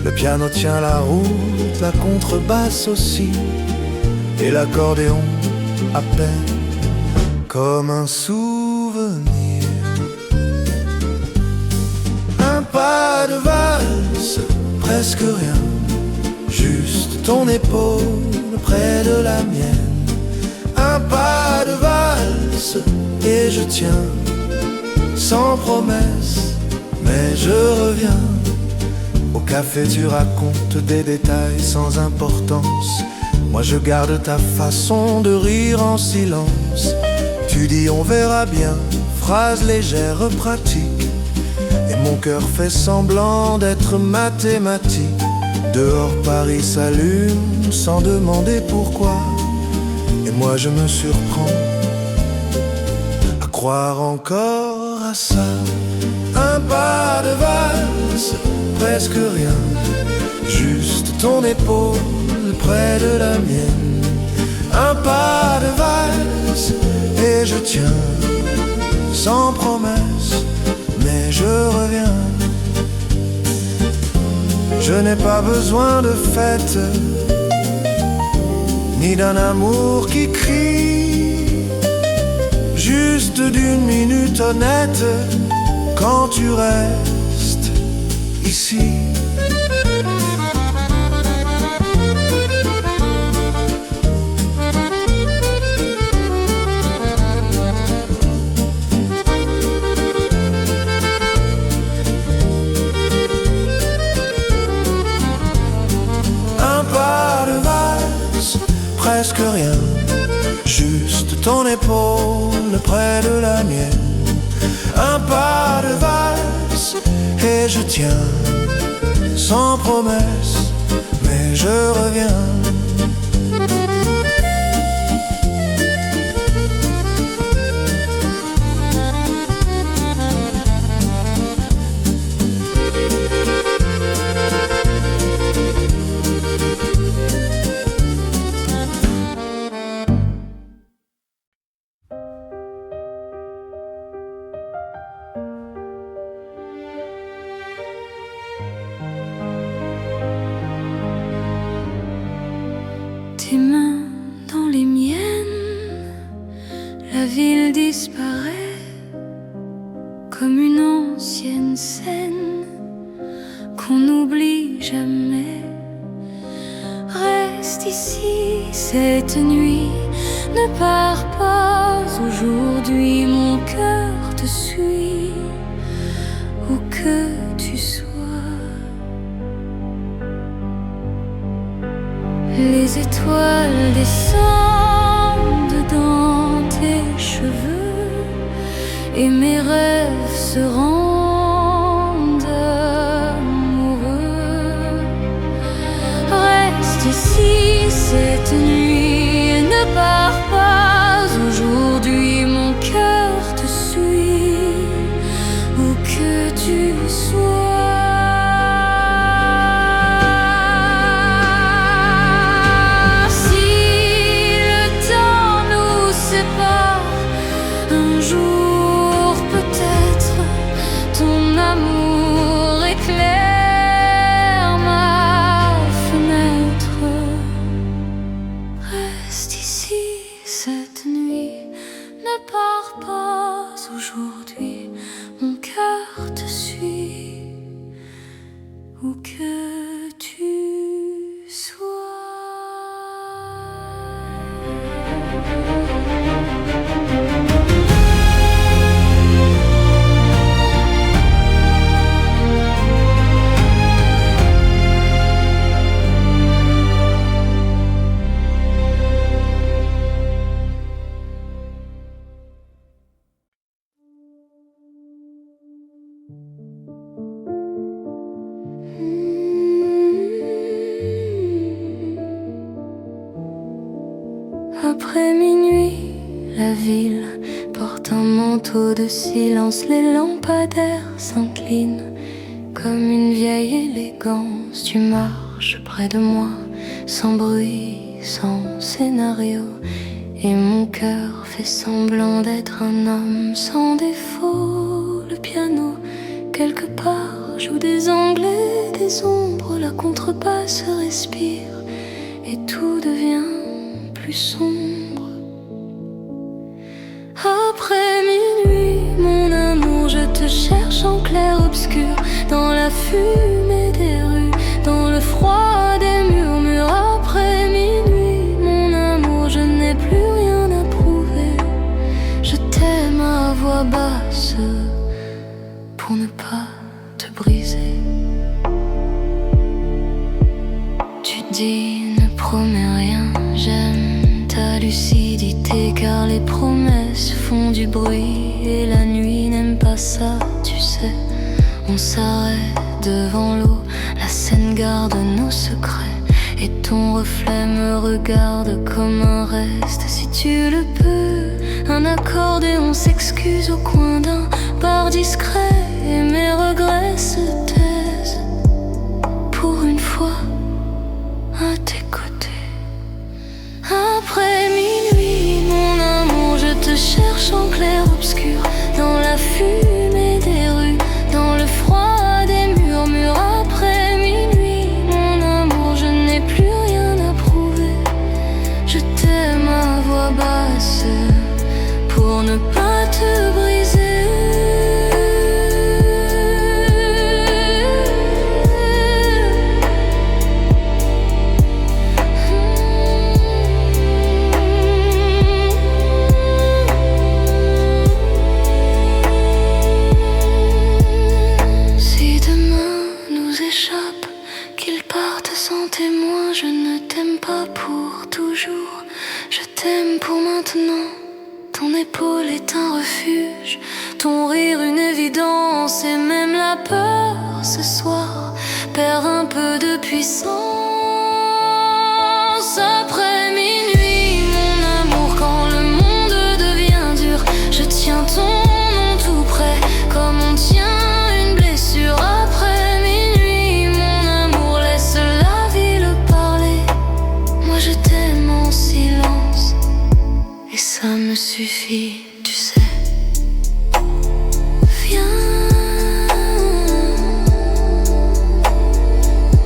C: Le piano tient la route, la contrebasse aussi, et l'accordéon à peine comme un souvenir. Un pas de valse, presque rien, juste ton épaule près de la mienne. Un pas de valse et je tiens, sans promesse, mais je reviens. Au café tu racontes des détails sans importance. Moi je garde ta façon de rire en silence. Tu dis on verra bien, phrase légère, pratique. Et mon cœur fait semblant d'être mathématique. Dehors Paris s'allume sans demander pourquoi. Et moi je me surprends à croire encore à ça. Un pas de valse, presque rien, juste ton épaule près de la mienne. Un pas de valse et je tiens, sans promesse, mais je reviens. Je n'ai pas besoin de fête, ni d'un amour qui crie, juste d'une minute honnête quand tu restes ici. Un pas de valse, presque rien, juste ton épaule près de la mienne. Un pas de valse et je tiens, sans promesse, mais je reviens.
A: Tes mains dans les miennes, la ville disparaît comme une ancienne scène qu'on n'oublie jamais. Reste ici cette nuit, ne pars pas aujourd'hui, mon cœur te suit où que tu sois. Les étoiles descendent dans tes cheveux et mes rêves se rendent amoureux. Reste ici cette nuit, ne pars pas aujourd'hui, mon cœur te suit où que tu sois. Un jour peut-être ton amour éclaire ma fenêtre.
D: Après minuit, la ville porte un manteau de silence. Les lampadaires s'inclinent comme une vieille élégance. Tu marches près de moi, sans bruit, sans scénario. Et mon cœur fait semblant d'être un homme sans défaut. Le piano, quelque part, joue des anglais, des ombres. La contrebasse respire et tout devient plus sombre. Après minuit, mon amour, je te cherche en clair-obscur, dans la fumée des rues, dans le froid des murmures. Après minuit, mon amour, je n'ai plus rien à prouver. Je t'aime à voix basse pour ne pas te briser. Tu dis ne promets rien, j'aime ta lucidité, car les promesses font du bruit et la nuit n'aime pas ça, tu sais. On s'arrête devant l'eau, la Seine garde nos secrets et ton reflet me regarde comme un reste. Si tu le peux, un accordéon s'excuse au coin d'un bar discret et mes regrets se taisent pour une fois à tes côtés. Après minuit, mon amour, je te cherche en clair-obscur, dans la fumée des rues, dans le froid des murmures. Après minuit, mon amour, je n'ai plus rien à prouver. Je t'aime à voix basse pour ne pas te briser. Sans témoin, je ne t'aime pas pour toujours. Je t'aime pour maintenant. Ton épaule est un refuge, ton rire une évidence, et même la peur ce soir perd un peu de puissance. Après minuit, mon amour, quand le monde devient dur, je tiens ton nom tout près, comme on tient une blessure. Après minuit, mon amour, laisse la ville parler. Moi je t'aime en silence, et ça me suffit, tu sais. Viens,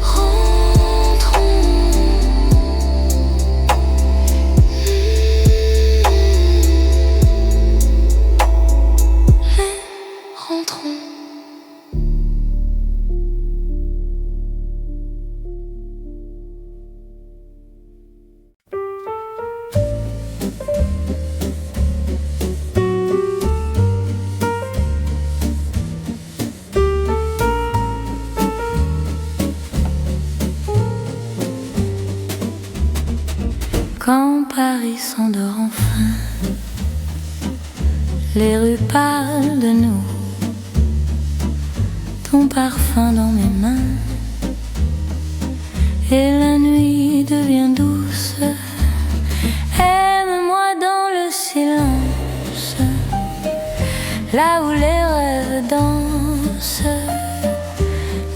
D: rentrons. Rentrons. Quand Paris s'endort enfin, les rues parlent de nous, ton parfum dans mes mains, et la nuit devient douce. Aime-moi dans le silence, là où les rêves dansent.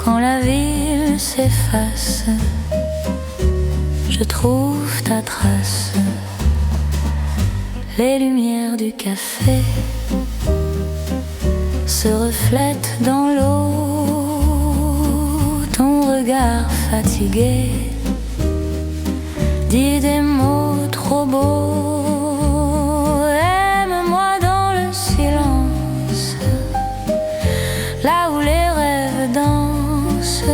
D: Quand la ville s'efface, je trouve ta trace. Les lumières du café se reflètent dans l'eau. Ton regard fatigué dit des mots trop beaux. Aime-moi dans le silence, là où les rêves dansent.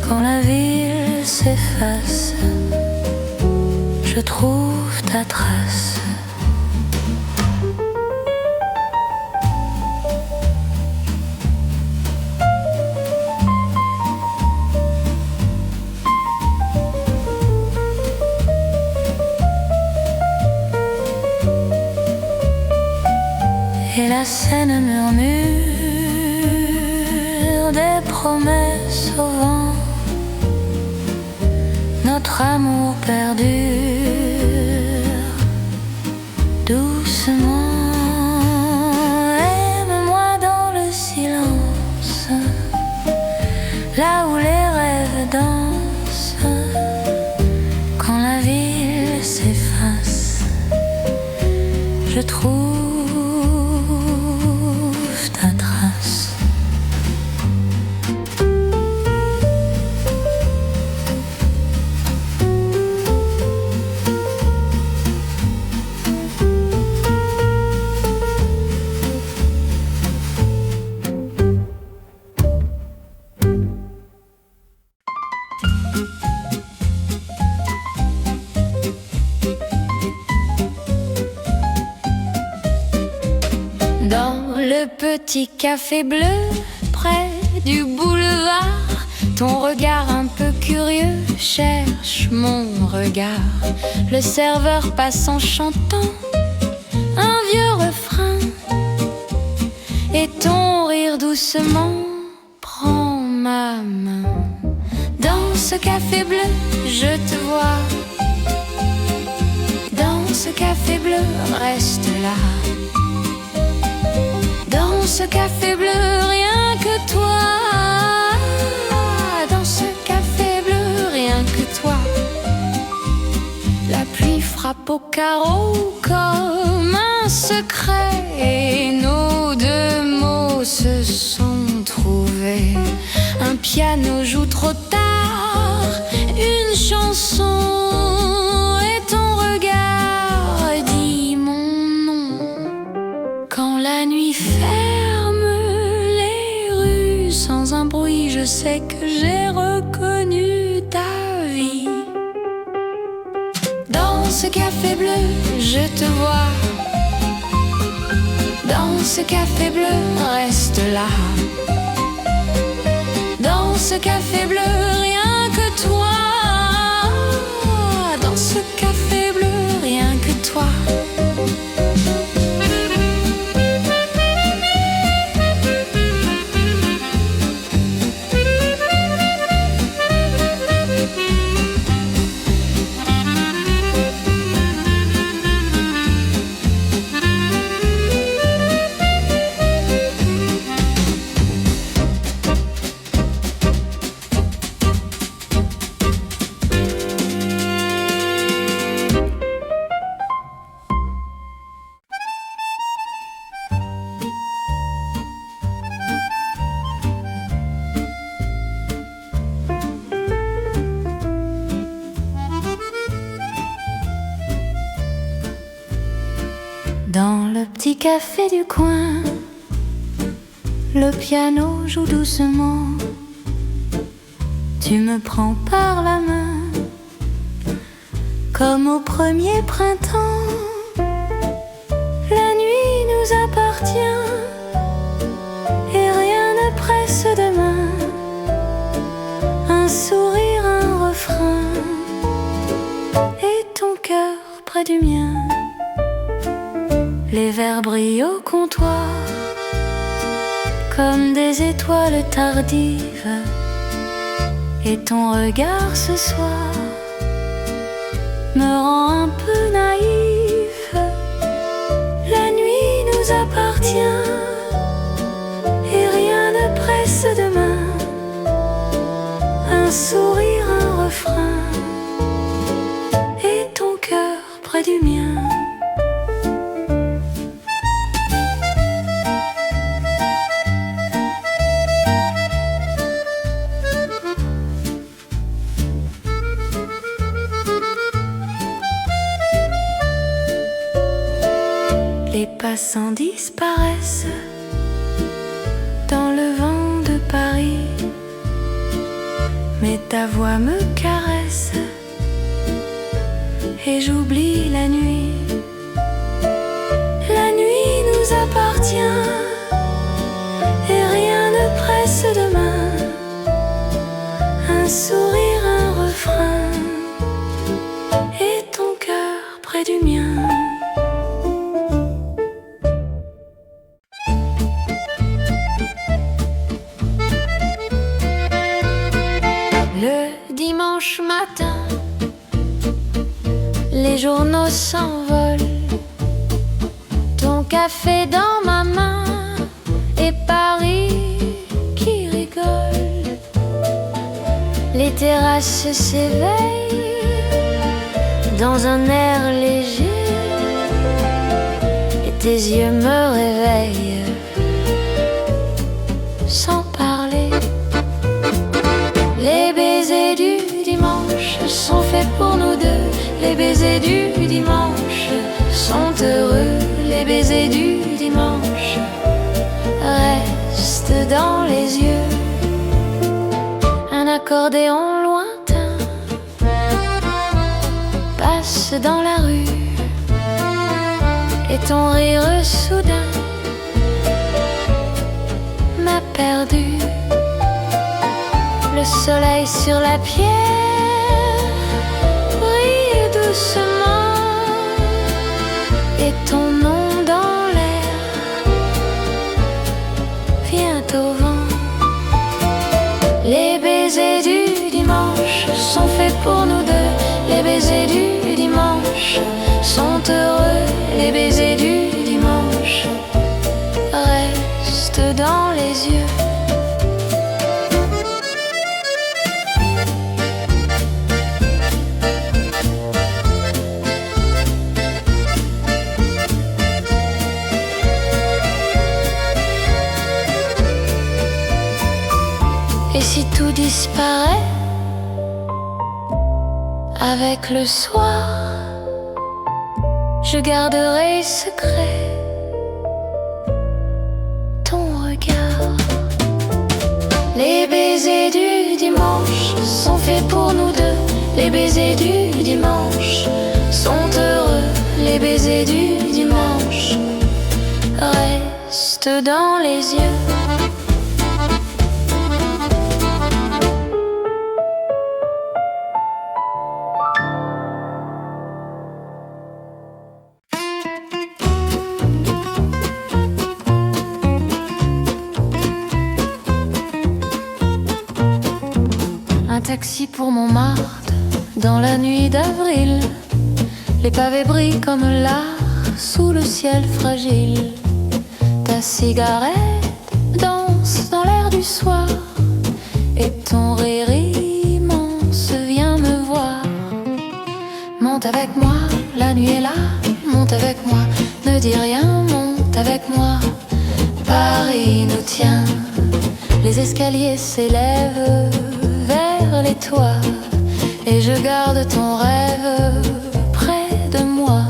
D: Quand la ville s'efface, je trouve ta trace. Et la Seine murmure des promesses au vent, notre amour perdu doucement. Aime-moi dans le silence, là où les rêves dansent. Quand la ville s'efface, je trouve ta trace. Dans le petit café bleu, près du boulevard, ton regard un peu curieux cherche mon regard. Le serveur passe en chantant un vieux refrain, et ton rire doucement prend ma main. Dans ce café bleu, je te vois. Dans ce café bleu, reste là. Dans ce café bleu, rien que toi. Dans ce café bleu, rien que toi. La pluie frappe au carreau comme un secret, et nos deux mots se sont trouvés. Un piano joue trop tard une chanson, et ton regard dit mon nom. Quand la nuit ferme les rues sans un bruit, je sais que j'ai reconnu ta vie. Dans ce café bleu, je te vois. Dans ce café bleu, reste là. Dans ce café bleu, rien que toi. Dans ce café bleu, rien que toi. Dans le petit café du coin, le piano joue doucement. Tu me prends par la main, comme au premier printemps. La nuit nous appartient, et rien ne presse demain. Un sourire, un refrain, et ton cœur près du mien. Les verres brillent au comptoir comme des étoiles tardives, et ton regard ce soir me rend un peu naïf. La nuit nous appartient, et rien ne presse demain. Un sourire, un refrain, et ton cœur près du mien. Les passants disparaissent dans le vent de Paris, mais ta voix me caresse, et j'oublie la nuit. La nuit nous appartient, et rien ne presse demain. Un sourire, un refrain, et ton cœur près du mien. Le dimanche matin, les journaux s'envolent,
A: café dans ma main et Paris qui rigole. Les terrasses s'éveillent dans un air léger et tes yeux me réveillent sans parler. Les baisers du dimanche sont faits pour nous deux. Les baisers du dimanche sont heureux. Les baisers du dimanche restent dans les yeux. Un accordéon lointain passe dans la rue et ton rire soudain m'a perdu. Le soleil sur la pierre brille doucement et ton nom dans l'air vient au vent. Les baisers du dimanche sont faits pour nous deux. Les baisers du dimanche sont heureux. Les baisers du dimanche restent dans les yeux. Et si tout disparaît avec le soir, je garderai secret ton regard. Les baisers du dimanche sont faits pour nous deux. Les baisers du dimanche sont heureux. Les baisers du dimanche restent dans les yeux. Un taxi pour Montmartre dans la nuit d'avril. Les pavés brillent comme l'art sous le ciel fragile. Ta cigarette danse dans l'air du soir et ton rire immense vient me voir. Monte avec moi, la nuit est là. Monte avec moi, ne dis rien. Monte avec moi, Paris nous tient. Les escaliers s'élèvent vers les toits et je garde ton rêve près de moi.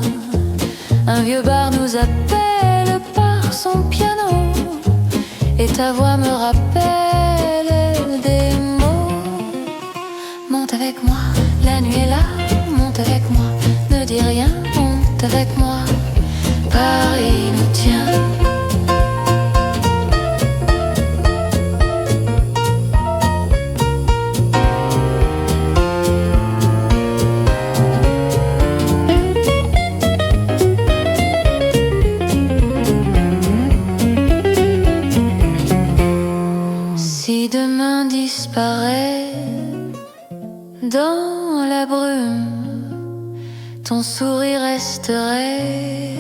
A: Un vieux bar nous appelle par son piano et ta voix me rappelle des mots. Monte avec moi, la nuit est là. Monte avec moi, ne dis rien. Monte avec moi, Paris nous tient. Si demain disparaît dans la brume, ton sourire resterait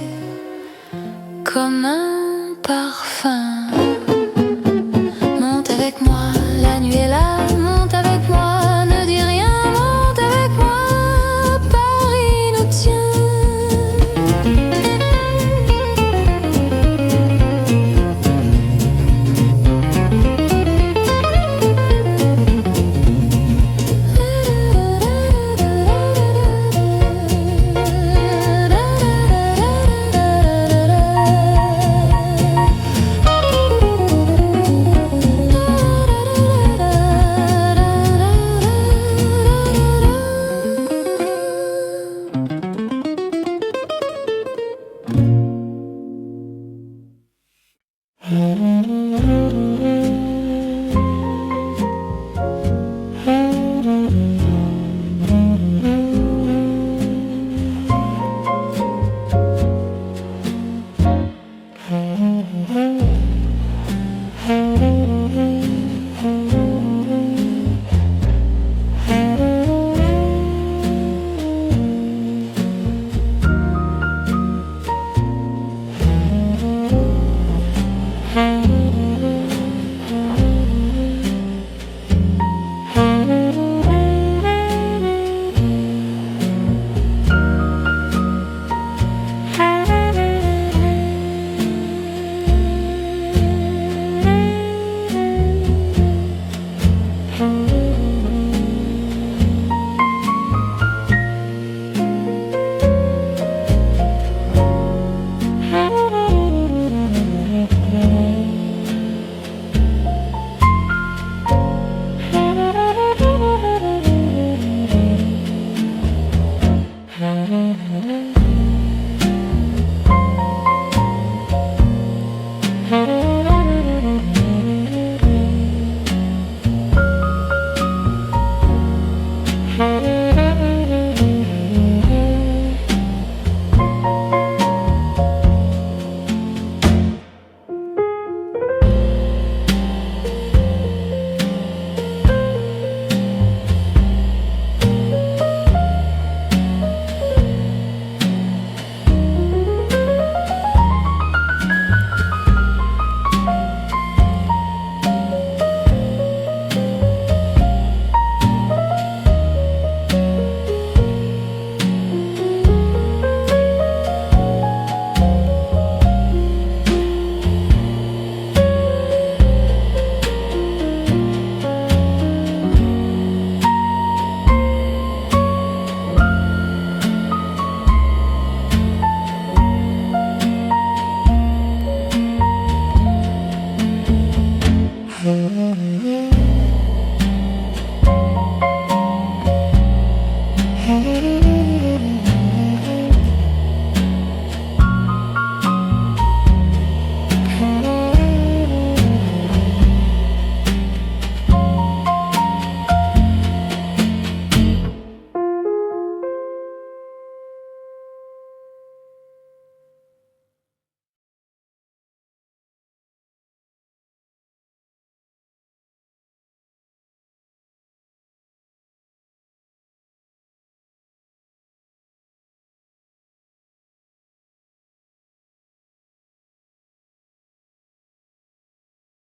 A: comme un parfum.